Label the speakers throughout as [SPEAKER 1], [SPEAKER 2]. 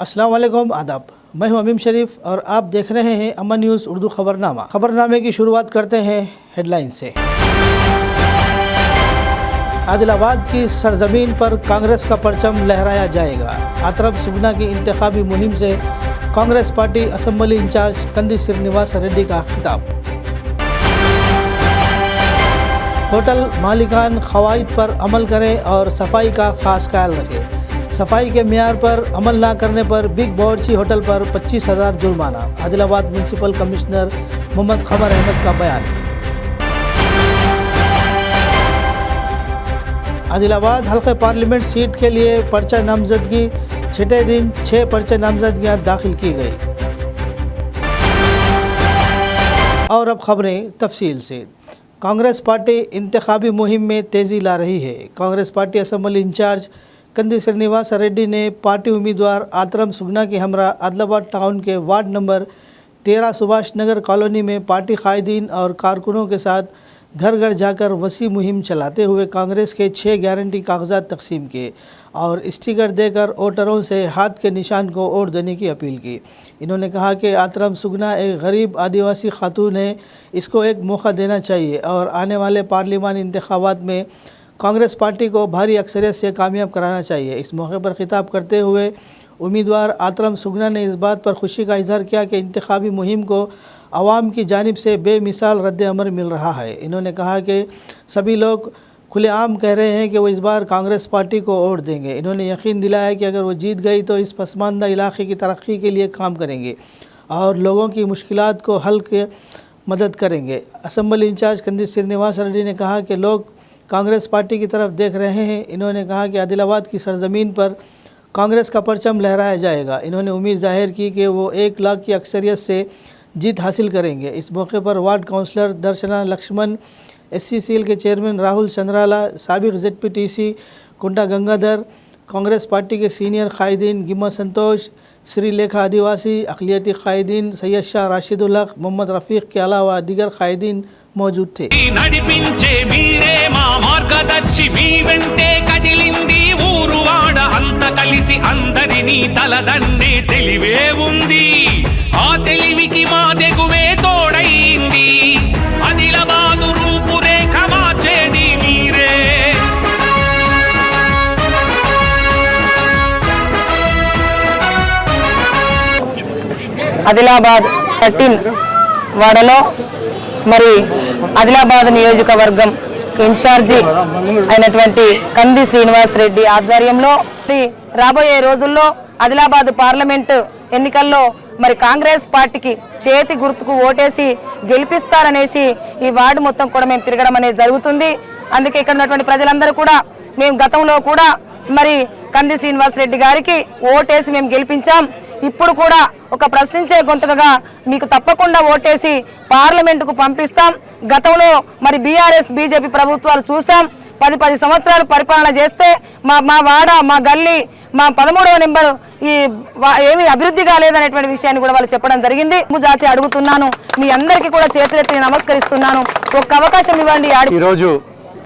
[SPEAKER 1] अस्सलाम वालेकुम, आदाब। मैं हूं अमीम शरीफ और आप देख रहे हैं अमन न्यूज़ उर्दू खबरनामा। खबरनामे की शुरुआत करते हैं हेडलाइन से। आदिलाबाद की सरजमीन पर कांग्रेस का परचम लहराया जाएगा। आतरम सुगना की इंतखाबी मुहिम से कांग्रेस पार्टी असम्बली इंचार्ज कंदी श्रीनिवास रेड्डी का खिताब। होटल मालिकान क़वाइद पर अमल करें और सफाई का खास ख्याल रखें। सफाई के मियार पर अमल ना करने पर बिग बावर्ची होटल पर 25,000 जुर्माना। आदिलाबाद म्यूनसिपल कमिश्नर मोहम्मद क़मर अहमद का बयान। आदिलाबाद हल्के पार्लियामेंट सीट के लिए पर्चा नामजदगी, छठे दिन 6 पर्चा नामजदगियाँ दाखिल की गई। और अब खबरें तफसील से। कांग्रेस पार्टी इंतखाबी मुहिम में तेज़ी ला रही है। कांग्रेस पार्टी असम्बली इंचार्ज कंदी श्रीनिवास रेड्डी ने पार्टी उम्मीदवार आतरम सुगना के हमरा आदिलाबाद टाउन के ward number 13 Subhash Nagar colony में पार्टी कायदीन और कारकुनों के साथ घर घर जाकर वसी मुहिम चलाते हुए कांग्रेस के 6 गारंटी कागजात तकसीम किए और स्टिकर देकर वोटरों से हाथ के निशान को वोट देने की अपील की। इन्होंने कहा कि आतरम सुगना एक गरीब आदिवासी खातून है, इसको एक मौका देना चाहिए और आने वाले पार्लियामानी इंतखाबात में कांग्रेस पार्टी को भारी अक्सरियत से कामयाब कराना चाहिए। इस मौके पर खिताब करते हुए उम्मीदवार आतरम सुगना ने इस बात पर खुशी का इजहार किया कि इंतखाबी मुहिम को आवाम की जानिब से बेमिसाल रद्द-ए-अमल मिल रहा है। इन्होंने कहा कि सभी लोग खुलेआम कह रहे हैं कि वो इस बार कांग्रेस पार्टी को वोट देंगे। इन्होंने यकीन दिलाया कि अगर वो जीत गई तो इस पसमानदा इलाके की तरक्की के लिए काम करेंगे और लोगों की मुश्किलात को हल के मदद करेंगे। असम्बली इंचार्ज कंदी श्रीनिवास रेड्डी ने कहा कि लोग कांग्रेस पार्टी की तरफ देख रहे हैं। इन्होंने कहा कि आदिलाबाद की सरजमीन पर कांग्रेस का परचम लहराया जाएगा। इन्होंने उम्मीद जाहिर की कि वो 1 लाख की अक्सरियत से जीत हासिल करेंगे। इस मौके पर वार्ड काउंसलर दर्शना लक्ष्मण, SCCL के चेयरमैन राहुल चंद्राला, साबिक ZPTC कुंडा गंगाधर, कांग्रेस पार्टी के सीनियर कायदीन गिम्मा संतोष, श्रीलेखा आदिवासी, अक़लियती कायदीन सैयद शाह राशिदुल हक, मोहम्मद रफ़ीक के अलावा दीगर कायदीन मौजूद थे।
[SPEAKER 2] ఆదిలాబాద్ 13 వాడలో మరి ఆదిలాబాద్ నియోజకవర్గం ఇన్ఛార్జి అయినటువంటి కంది శ్రీనివాస్ రెడ్డి ఆధ్వర్యంలో రాబోయే రోజుల్లో ఆదిలాబాద్ పార్లమెంటు ఎన్నికల్లో మరి కాంగ్రెస్ పార్టీకి చేతి గుర్తుకు ఓటేసి గెలిపిస్తారనేసి ఈ వార్డు మొత్తం కూడా మేము తిరగడం అనేది జరుగుతుంది। అందుకే ఇక్కడ ఉన్నటువంటి ప్రజలందరూ కూడా మేము గతంలో కూడా మరి కంది శ్రీనివాస్ రెడ్డి గారికి ఓటేసి మేము గెలిపించాం। ఇప్పుడు కూడా ఒక ప్రశ్నించే గొంతుకగా మీకు తప్పకుండా ఓటేసి పార్లమెంటుకు పంపిస్తాం। గతంలో మరి బీఆర్ఎస్ బీజేపీ ప్రభుత్వాలు చూసాం, 10 సంవత్సరాలు పరిపాలన చేస్తే మా వాడ మా గల్లీ మా 13వ నెంబరు ఈ ఏమి అభివృద్ధి కాలేదనేటువంటి విషయాన్ని కూడా వాళ్ళు చెప్పడం జరిగింది। జాచి అడుగుతున్నాను, మీ అందరికీ కూడా చేతులెత్తి నమస్కరిస్తున్నాను, ఒక అవకాశం ఇవ్వండి।
[SPEAKER 3] ఈరోజు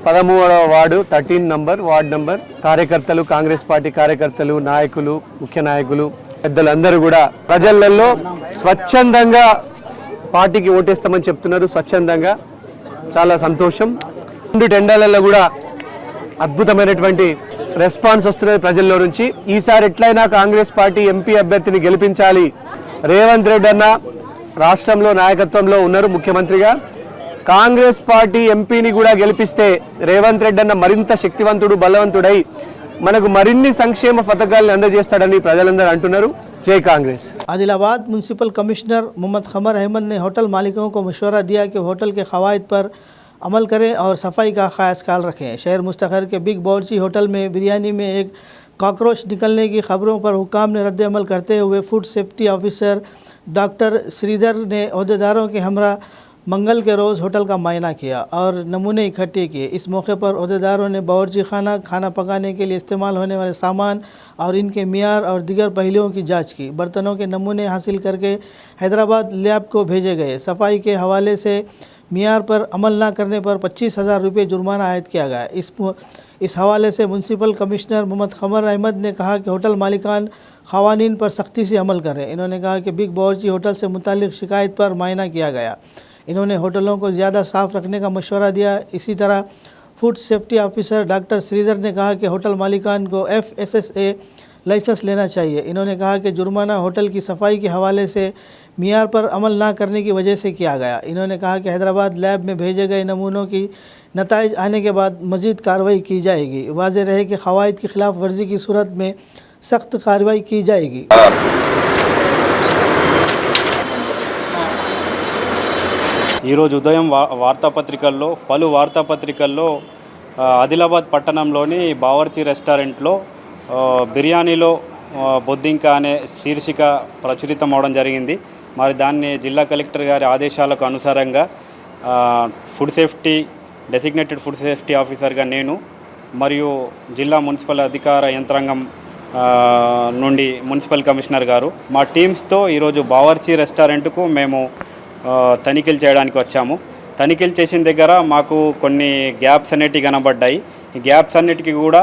[SPEAKER 3] 13వ వార్డు 13 వార్డు నంబర్ కార్యకర్తలు, కాంగ్రెస్ పార్టీ కార్యకర్తలు, నాయకులు, ముఖ్య నాయకులు, పెద్దలందరూ కూడా ప్రజలలో స్వచ్ఛందంగా పార్టీకి ఓటేస్తామని చెప్తున్నారు। స్వచ్ఛందంగా చాలా సంతోషం। 2 టెండర్లలో కూడా అద్భుతమైనటువంటి రెస్పాన్స్ వస్తున్నది ప్రజల్లో నుంచి। ఈసారి ఎట్లయినా కాంగ్రెస్ పార్టీ ఎంపీ అభ్యర్థిని గెలిపించాలి। రేవంత్ రెడ్డి అన్న రాష్ట్రంలో నాయకత్వంలో ఉన్నారు ముఖ్యమంత్రిగా। కాంగ్రెస్ పార్టీ ఎంపీని కూడా గెలిపిస్తే రేవంత్ రెడ్డి అన్న మరింత శక్తివంతుడు, బలవంతుడై మనకు మరిన్ని సంక్షేమ పథకాలను అందజేస్తాడని ప్రజలందరూ అంటున్నారు। జై కాంగ్రెస్।
[SPEAKER 1] आदिलाबाद म्यूनसिपल कमिश्नर मोहम्मद क़मर अहमद ने होटल मालिकों को मशवरा दिया कि होटल के क़वाइद पर अमल करें और सफाई का खास ख्याल रखें। शहर मुस्तखर के बिग बावर्ची होटल में बिरयानी में एक कॉकरोच निकलने की खबरों पर हुकाम ने रद्द-ए-अमल करते हुए food safety officer doctor Sridhar ने अहदेदारों के हमरा मंगल के रोज़ होटल का मायना किया और नमूने इकट्ठे किए। इस मौके पर अहदेदारों ने बावर्ची खाना पकाने के लिए इस्तेमाल होने वाले सामान और इनके मियार और दीगर पहलुओं की जांच की। बर्तनों के नमूने हासिल करके हैदराबाद लैब को भेजे गए। सफाई के हवाले से मियार पर अमल न करने पर 25,000 रुपये जुर्माना आयद किया गया। इस हवाले से म्यूनसिपल कमिश्नर मोहम्मद क़मर अहमद ने कहा कि होटल मालिकान क़वानीन पर सख्ती से अमल करें। इन्होंने कहा कि बिग बावर्ची होटल से मुताल्लिक़ शिकायत पर मायना किया गया। इन्होंने होटलों को ज़्यादा साफ़ रखने का मशवरा दिया। इसी तरह food safety officer doctor Sridhar ने कहा कि होटल मालिकान को FSSA लाइसेंस लेना चाहिए। इन्होंने कहा कि जुर्माना होटल की सफाई के हवाले से मियार पर अमल ना करने की वजह से किया गया। इन्होंने कहा कि हैदराबाद लैब में भेजे गए नमूनों की नताइज आने के बाद मज़ीद कार्रवाई की जाएगी। वाज़ेह रहे कि क़वाइद की खिलाफ वर्जी की सूरत में सख्त कार्रवाई की जाएगी।
[SPEAKER 4] ఈరోజు ఉదయం వార్తాపత్రికల్లో పలు వార్తాపత్రికల్లో ఆదిలాబాద్ పట్టణంలోని బావర్చి రెస్టారెంట్లో బిర్యానీలో బొద్దింక అనే శీర్షిక ప్రచురితం అవడం జరిగింది. మరి దాన్ని జిల్లా కలెక్టర్ గారి ఆదేశాలకు అనుసారంగా food safety designated food safety ఆఫీసర్గా నేను మరియు జిల్లా మున్సిపల్ అధికార యంత్రాంగం నుండి మున్సిపల్ కమిషనర్ గారు మా టీమ్స్తో ఈరోజు బావర్చి రెస్టారెంట్కు మేము తనిఖీలు చేయడానికి వచ్చాము. తనిఖీలు చేసిన దగ్గర మాకు కొన్ని గ్యాప్స్ అనేటివి కనబడ్డాయి. ఈ గ్యాప్స్ అన్నిటికీ కూడా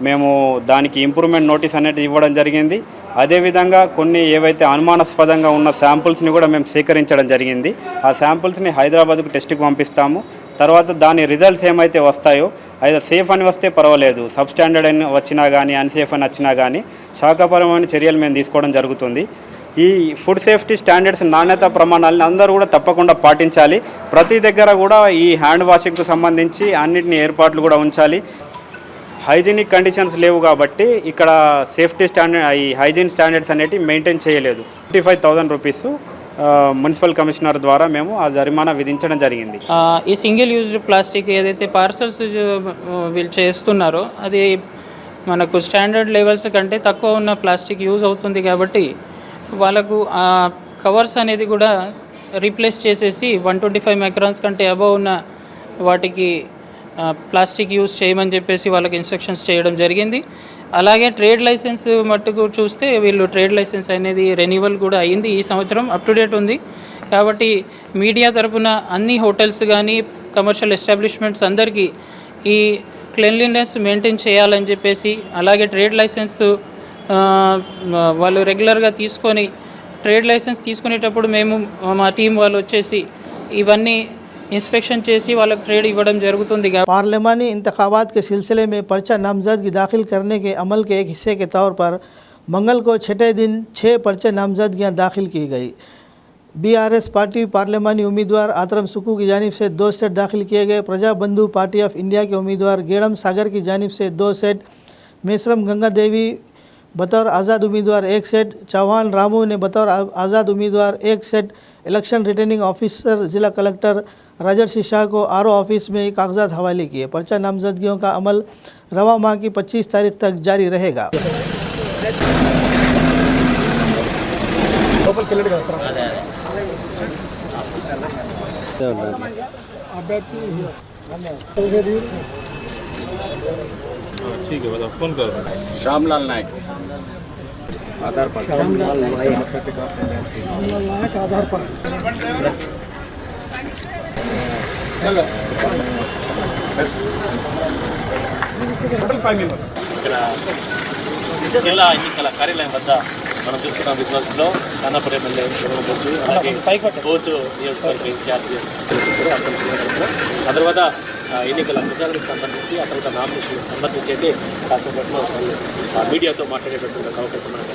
[SPEAKER 4] మేము దానికి ఇంప్రూవ్మెంట్ నోటీస్ అనేది ఇవ్వడం జరిగింది. అదేవిధంగా కొన్ని ఏవైతే అనుమానాస్పదంగా ఉన్న శాంపుల్స్ని కూడా మేము సేకరించడం జరిగింది. ఆ శాంపుల్స్ని హైదరాబాద్కు టెస్ట్కి పంపిస్తాము. తర్వాత దాని రిజల్ట్స్ ఏమైతే వస్తాయో అయితే సేఫ్ అని వస్తే పర్వాలేదు, సబ్ స్టాండర్డ్ అని వచ్చినా కానీ అన్సేఫ్ అని వచ్చినా కానీ శాఖాపరమైన చర్యలు మేము తీసుకోవడం జరుగుతుంది. ఈ ఫుడ్ సేఫ్టీ స్టాండర్డ్స్ నాణ్యత ప్రమాణాలను అందరూ కూడా తప్పకుండా పాటించాలి. ప్రతి దగ్గర కూడా ఈ హ్యాండ్ వాషింగ్కు సంబంధించి అన్నిటిని ఏర్పాట్లు కూడా ఉంచాలి. హైజీనిక్ కండిషన్స్ లేవు కాబట్టి ఇక్కడ సేఫ్టీ స్టాండర్డ్ ఈ హైజీన్ స్టాండర్డ్స్ అనేటివి మెయింటైన్ చేయలేదు. 55,000 రూపీస్ మున్సిపల్ కమిషనర్ ద్వారా మేము ఆ జరిమానా విధించడం జరిగింది.
[SPEAKER 5] ఈ సింగిల్ యూజ్డ్ ప్లాస్టిక్ ఏదైతే పార్సల్స్ వీళ్ళు చేస్తున్నారో అది మనకు స్టాండర్డ్ లెవెల్స్ కంటే తక్కువ ఉన్న ప్లాస్టిక్ యూజ్ అవుతుంది కాబట్టి వాళ్ళకు ఆ కవర్స్ అనేది కూడా రీప్లేస్ చేసేసి 125 మైక్రాన్స్ కంటే అబవ్ ఉన్న వాటికి ప్లాస్టిక్ యూజ్ చేయమని చెప్పేసి వాళ్ళకి ఇన్స్ట్రక్షన్స్ చేయడం జరిగింది. అలాగే ట్రేడ్ లైసెన్స్ మట్టుకు చూస్తే వీళ్ళు ట్రేడ్ లైసెన్స్ అనేది రెన్యువల్ కూడా అయ్యింది. ఈ సంవత్సరం అప్ టు డేట్ ఉంది. కాబట్టి మీడియా తరపున అన్ని హోటల్స్ కానీ కమర్షియల్ ఎస్టాబ్లిష్మెంట్స్ అందరికీ ఈ క్లెన్లీనెస్ మెయింటైన్ చేయాలని చెప్పేసి, అలాగే ట్రేడ్ లైసెన్స్ వాళ్ళు రెగ్యులర్గా తీసుకొని ట్రేడ్ లైసెన్స్ తీసుకునేటప్పుడు మేము మా టీం వాళ్ళు వచ్చేసి ఇవన్నీ इंस्पेक्शन చేసి వాళ్ళకి ట్రేడ్ ఇవ్వడం జరుగుతుంది.
[SPEAKER 1] पार्लिमानी इंतखाबात के सिलसिले में पर्चा नामजदगी दाखिल करने के अमल के एक हिस्से के तौर पर मंगल को छठे दिन 6 पर्चे नामजदगियाँ दाखिल की गई। BRS पार्टी पार्लिमानी उम्मीदवार आतरम सुकू की जानिब से 2 सेट दाखिल किए गए। प्रजा बंधु पार्टी ऑफ इंडिया के उम्मीदवार गेड़म सागर की जानिब से 2 सेट, मेसरम गंगा देवी बतौर आज़ाद उम्मीदवार 1 सेट, चौहान रामू ने बतौर आज़ाद उम्मीदवार 1 सेट, इलेक्शन रिटर्निंग ऑफिसर ज़िला कलेक्टर राजर्षि शाह को RO ऑफिस में कागजात हवाले किए। पर्चा नामजदगियों का अमल रवा माह की 25 तारीख तक जारी रहेगा।
[SPEAKER 6] ठीक है, बताओ फोन करो।
[SPEAKER 7] श्यामलाल नायक आधार पर आधार पर
[SPEAKER 6] ఇక్కడ జిల్లా ఎన్నికల కార్యాలయం వద్ద మనం చూస్తున్న విజువల్స్లో కన్నపూర్ ఎమ్మెల్యే బొచ్చు, అలాగే బోతు నియోజకవర్గ ఇన్ఛార్జ్ ఆ తర్వాత ఎన్నికల ప్రచారానికి సంబంధించి, ఆ తర్వాత నామినేషన్లకు సంబంధించి అయితే కాసేపట్లో మీడియాతో మాట్లాడేటటువంటి అవకాశం మనకు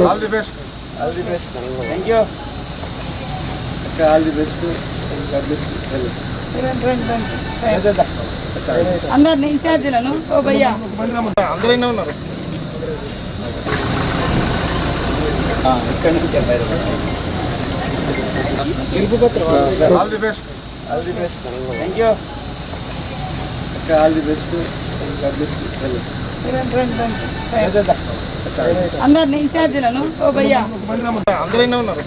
[SPEAKER 7] All the best. All the best. Thank you. All the best. God bless you.
[SPEAKER 8] అందరిని ఇన్ఛార్జీలను ఓ భయ్యా
[SPEAKER 7] అందరైనా ఉన్నారు. All the best. All the best. Thank you. All the best. God bless you.
[SPEAKER 8] అందరిని ఇన్ఛార్జీలను ఓ భయ్యా
[SPEAKER 7] అందరైనా ఉన్నారు.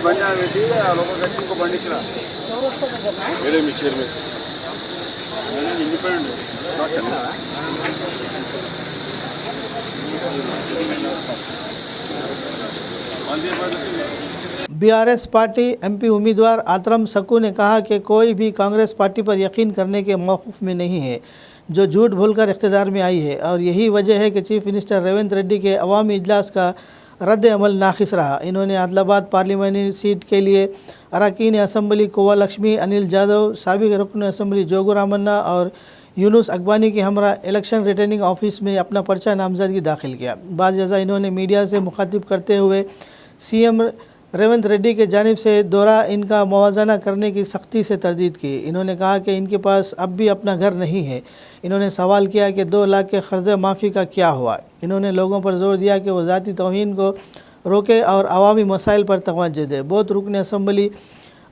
[SPEAKER 7] బండి పెట్టి ఆ లోపల కట్టి ఇంకో బండి ఇచ్చిన వేరే మీ chairman independent
[SPEAKER 1] BRS party MP उम्मीदवार आतरम सकू ने कहा कि कोई भी कांग्रेस पार्टी पर यकीन करने के मौक़िफ़ में नहीं है जो झूठ बोलकर इक़्तिदार में आई है, और यही वजह है कि चीफ मिनिस्टर रेवंत रेड्डी के अवामी इजलास का रद्द अमल नाखिस रहा। इन्होंने आदिलाबाद पार्लियामानी सीट के लिए अरकान असम्बली कोवा लक्ष्मी, अनिल जादव, साबिक रुकन असम्बली जोगू रामन्ना और यूनुस अकबानी के हमरा इलेक्शन रिटर्निंग ऑफिस में अपना पर्चा नामजदगी दाखिल किया। बाद जज़ा इन्होंने मीडिया से मुखातिब करते हुए सीएम रेवंत रेड्डी के जानिब से दौरा इनका मुवाजना करने की सख्ती से तरदीद की। इन्होंने कहा कि इनके पास अब भी अपना घर नहीं है। इन्होंने सवाल किया कि 2 लाख के कर्ज़ माफ़ी का क्या हुआ। इन्होंने लोगों पर जोर दिया कि वो ज़ाती तौहीन को रोके और अवामी मसाइल पर तवज्जो दे। बहुत रुकन असम्बली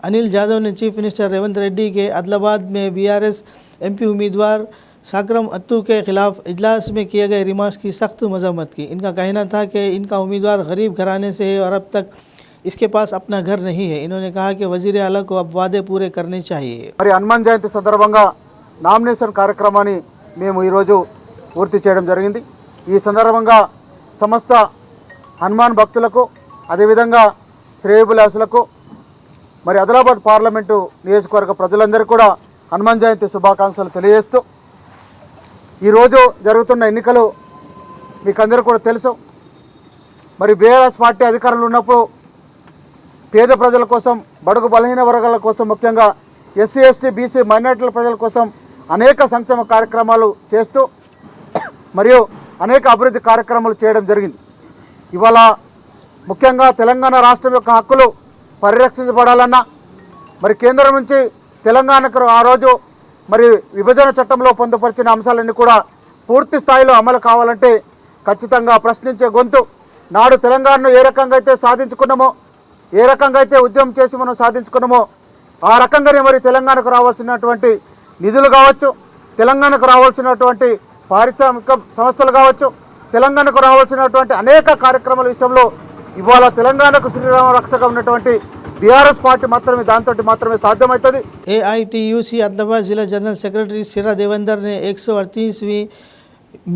[SPEAKER 1] अनिल जादव ने चीफ मिनिस्टर रेवंत रेड्डी के आदिलाबाद में बीआरएस एमपी उम्मीदवार साकरम अत्तू के ख़िलाफ़ इजलास में किए गए रिमार्क्स की सख्त मजम्मत की। इनका कहना था कि इनका उम्मीदवार गरीब घराने से है और अब तक इसके पास अपना घर नहीं है। इन्होंने कहा कि वज़ीर आला को अब वादे पूरे करने चाहिए।
[SPEAKER 7] మరి హనుమాన్ జయంతి సందర్భంగా నామినేషన్ కార్యక్రమాన్ని మేము ఈరోజు పూర్తి చేయడం జరిగింది. ఈ సందర్భంగా సమస్త హనుమాన్ భక్తులకు అదేవిధంగా శ్రేయోభిలాషులకు మరి ఆదిలాబాద్ పార్లమెంటు నియోజకవర్గ ప్రజలందరికీ కూడా హనుమాన్ జయంతి శుభాకాంక్షలు తెలియజేస్తూ ఈరోజు జరుగుతున్న ఎన్నికలు మీకందరూ కూడా తెలుసు. మరి బీఆర్ఎస్ పార్టీ అధికారంలో ఉన్నప్పుడు పేద ప్రజల కోసం, బడుగు బలహీన వర్గాల కోసం, ముఖ్యంగా ఎస్సీ ఎస్టీ బీసీ మైనారిటీల ప్రజల కోసం అనేక సంక్షేమ కార్యక్రమాలు చేస్తూ మరియు అనేక అభివృద్ధి కార్యక్రమాలు చేయడం జరిగింది. ఇవాళ ముఖ్యంగా తెలంగాణ రాష్ట్రం యొక్క హక్కులు పరిరక్షించబడాలన్నా మరి కేంద్రం నుంచి తెలంగాణకు ఆ రోజు మరి విభజన చట్టంలో పొందుపరిచిన అంశాలన్నీ కూడా పూర్తి స్థాయిలో అమలు కావాలంటే ఖచ్చితంగా ప్రశ్నించే గొంతు నాడు తెలంగాణను ఏ రకంగా అయితే సాధించుకున్నామో, ఏ రకంగా అయితే ఉద్యమం చేసి మనం సాధించుకున్నామో ఆ రకంగానే మరి తెలంగాణకు రావాల్సినటువంటి నిధులు కావచ్చు, తెలంగాణకు రావాల్సినటువంటి పారిశ్రామిక సంస్థలు కావచ్చు, తెలంగాణకు రావాల్సినటువంటి అనేక కార్యక్రమాల విషయంలో ఇవాళ తెలంగాణకు శ్రీరామ రక్షగా ఉన్నటువంటి बीआरएस पार्टी मात्रमे दांतो मात्रमे साध्यमవుతుంది।
[SPEAKER 1] एआईटीयूसी आदिलाबाद जिला जनरल सेक्रेटरी सिरा देवेंद्र ने 138वीं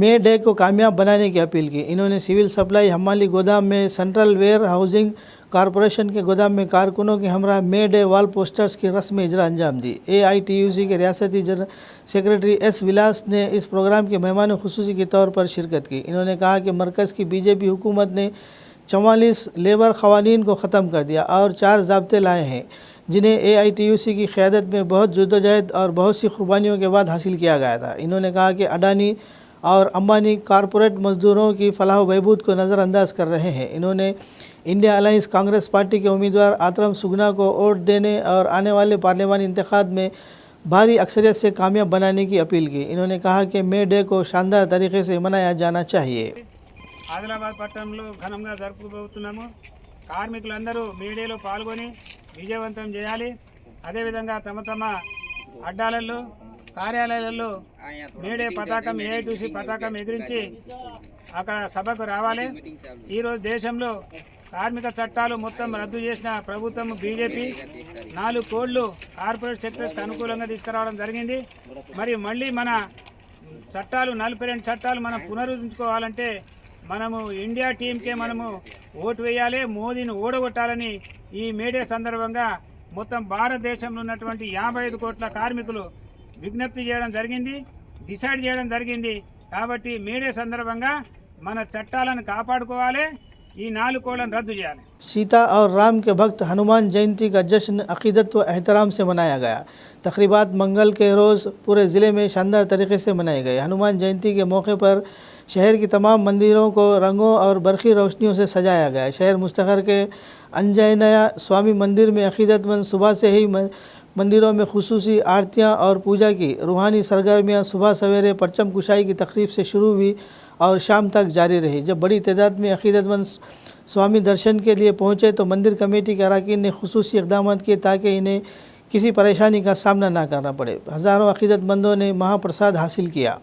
[SPEAKER 1] मे डे को कामयाब बनाने की अपील की। इन्होंने सिविल सप्लाई हमाली गोदाम में सेंट्रल वेयर हाउसिंग कॉरपोरेशन के गोदाम में कारकुनों के हमरा मे डे वाल पोस्टर्स की रस्म इजरा अंजाम दी। एआईटीयूसी के रियासती जनरल सेक्रेटरी एस विलास ने इस प्रोग्राम के मेहमान खुसूसी के तौर पर शिरकत की। इन्होंने कहा कि मरकज़ की बीजेपी हुकूमत ने 44 लेबर क़वानीन को ख़त्म कर दिया और 4 ज़ाब्ते लाए हैं जिन्हें एआईटीयूसी की क़यादत में बहुत जद्दोजहद और बहुत सी कुर्बानियों के बाद हासिल किया गया था। इन्होंने कहा कि अडानी और अंबानी कारपोरेट मज़दूरों की फलाह बहबूद को नज़रअंदाज कर रहे हैं। इन्होंने इंडिया अलायंस कांग्रेस पार्टी के उम्मीदवार आतरम सुगना को वोट देने और आने वाले पार्लियामानी इंतखाब में भारी अक्सरियत से कामयाब बनाने की अपील की। इन्होंने कहा कि मे डे को शानदार तरीके से मनाया जाना चाहिए।
[SPEAKER 9] ఆదిలాబాద్ పట్టణంలో ఘనంగా జరుపుకోబోతున్నాము। కార్మికులందరూ మీడియాలో పాల్గొని విజయవంతం చేయాలి। అదేవిధంగా తమ తమ అడ్డాలలో కార్యాలయాలలో మేడే పతాకం ఏఐటీసీ పతాకం ఎగిరించి అక్కడ సభకు రావాలి। ఈరోజు దేశంలో కార్మిక చట్టాలు మొత్తం రద్దు చేసిన ప్రభుత్వం బీజేపీ 4 కోడ్లు కార్పొరేట్ సెక్టర్స్కి అనుకూలంగా తీసుకురావడం జరిగింది। మరి మళ్ళీ మన చట్టాలు 42 చట్టాలు మనం పునరుద్ధరించుకోవాలంటే మనము ఇండియా టీంకే మనము ఓటు వేయాలి, మోదీని ఓడగొట్టాలని ఈ మేడే సందర్భంగా మొత్తం భారతదేశంలో ఉన్నటువంటి 55 కోట్ల కార్మికులు విజ్ఞప్తి చేయడం జరిగింది, డిసైడ్ చేయడం జరిగింది। కాబట్టి మేడే సందర్భంగా మన చట్టాలను కాపాడుకోవాలి, ఈ 4 కోడ్లను రద్దు చేయాలి।
[SPEAKER 1] सीता और राम के भक्त हनुमान जयंती का जश्न अकीदत व एहतराम से मनाया गया। तकरीबात मंगल के रोज़ पूरे ज़िले में शानदार तरीके से मनाए गए। हनुमान जयंती के मौके पर शहर की तमाम मंदिरों को रंगों और बरक़ी रोशनियों से सजाया गया। शहर मुस्तखर के अंजनया स्वामी मंदिर में अकीदतमंद सुबह से ही मंदिरों में खुसूसी आरतियाँ और पूजा की रूहानी सरगर्मियाँ सुबह सवेरे परचम कुशाई की तकरीब से शुरू हुई और शाम तक जारी रही। जब बड़ी तादाद में अकीदतमंद स्वामी दर्शन के लिए पहुँचे तो मंदिर कमेटी के अरकान ने खुसूसी इक़दाम किए ताकि इन्हें किसी परेशानी का सामना ना करना पड़े। हज़ारों अकीदतमंदों ने महाप्रसाद हासिल किया।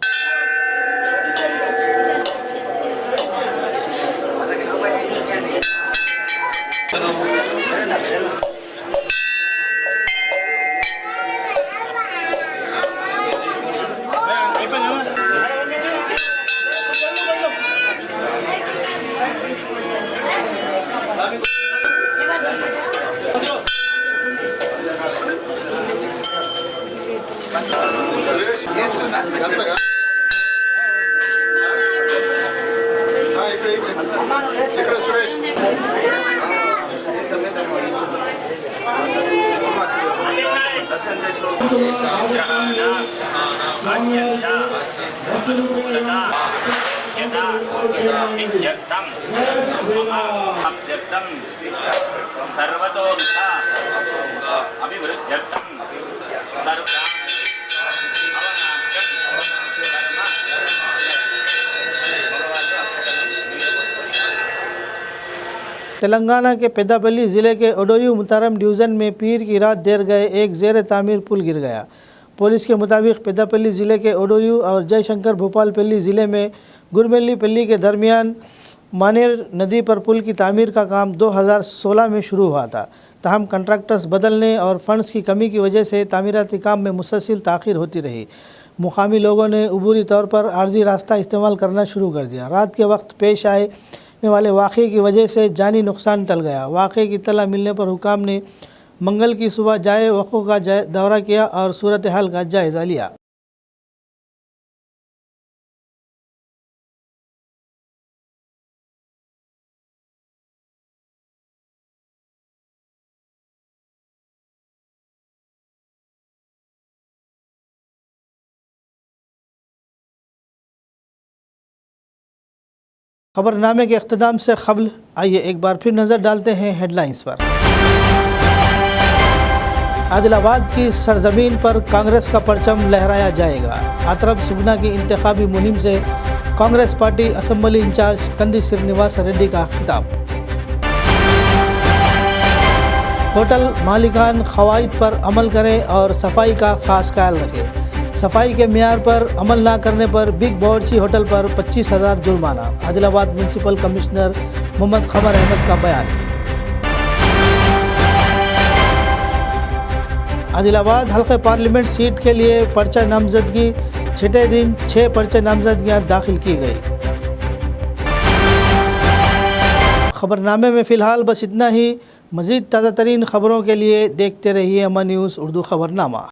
[SPEAKER 1] तेलंगाना के पेद्दापल्ली ज़िले के ओडोयू मुतारम डिवीज़न में पीर की रात देर गए एक ज़ेर तामीर पुल गिर गया। पुलिस के मुताबिक पेद्दापल्ली ज़िले के ओडोयू और जयशंकर भूपालपल्ली ज़िले में गुरमेल्लीपल्ली के दरमियान मानेर नदी पर पुल की तामीर का काम 2016 में शुरू हुआ था। ताहम कंट्रैक्टर्स बदलने और फंड्स की कमी की वजह से तामीराती काम में मुसलसल ताख़ीर होती रही। मुकामी लोगों ने अबूरी तौर पर आर्जी रास्ता इस्तेमाल करना शुरू कर दिया। रात के वक्त पेश आए वाले वाक़े की वजह से जानी नुकसान टल गया। वाक़े की इत्तला मिलने पर हुकाम ने मंगल की सुबह जाए वक़ू का दौरा किया और सूरत हाल का जायज़ा लिया। खबरनामे के इख्तिताम से क़ब्ल आइए एक बार फिर नज़र डालते हैं हेडलाइंस पर। आदिलाबाद की सरजमीन पर कांग्रेस का परचम लहराया जाएगा। आतरफ सुगना की इंतखाबी मुहिम से कांग्रेस पार्टी असम्बली इंचार्ज कंदी श्रीनिवास रेड्डी का खिताब। होटल मालिकान क़वाइद पर अमल करें और सफाई का ख़ास ख्याल रखें। सफाई के मियार पर अमल ना करने पर बिग बावर्ची होटल पर 25,000 जुर्माना। आदिलाबाद म्यूनसिपल कमिश्नर मोहम्मद क़मर अहमद का बयान। आदिलाबाद हल्के पार्लियामेंट सीट के लिए पर्चा नामजदगी, छठे दिन 6 पर्चे नामजदगियाँ दाखिल की गई। खबरनामे में फ़िलहाल बस इतना ही। मज़ीद ताज़ा तरीन खबरों के लिए देखते रहिए अमन न्यूज़ उर्दू खबरनामा।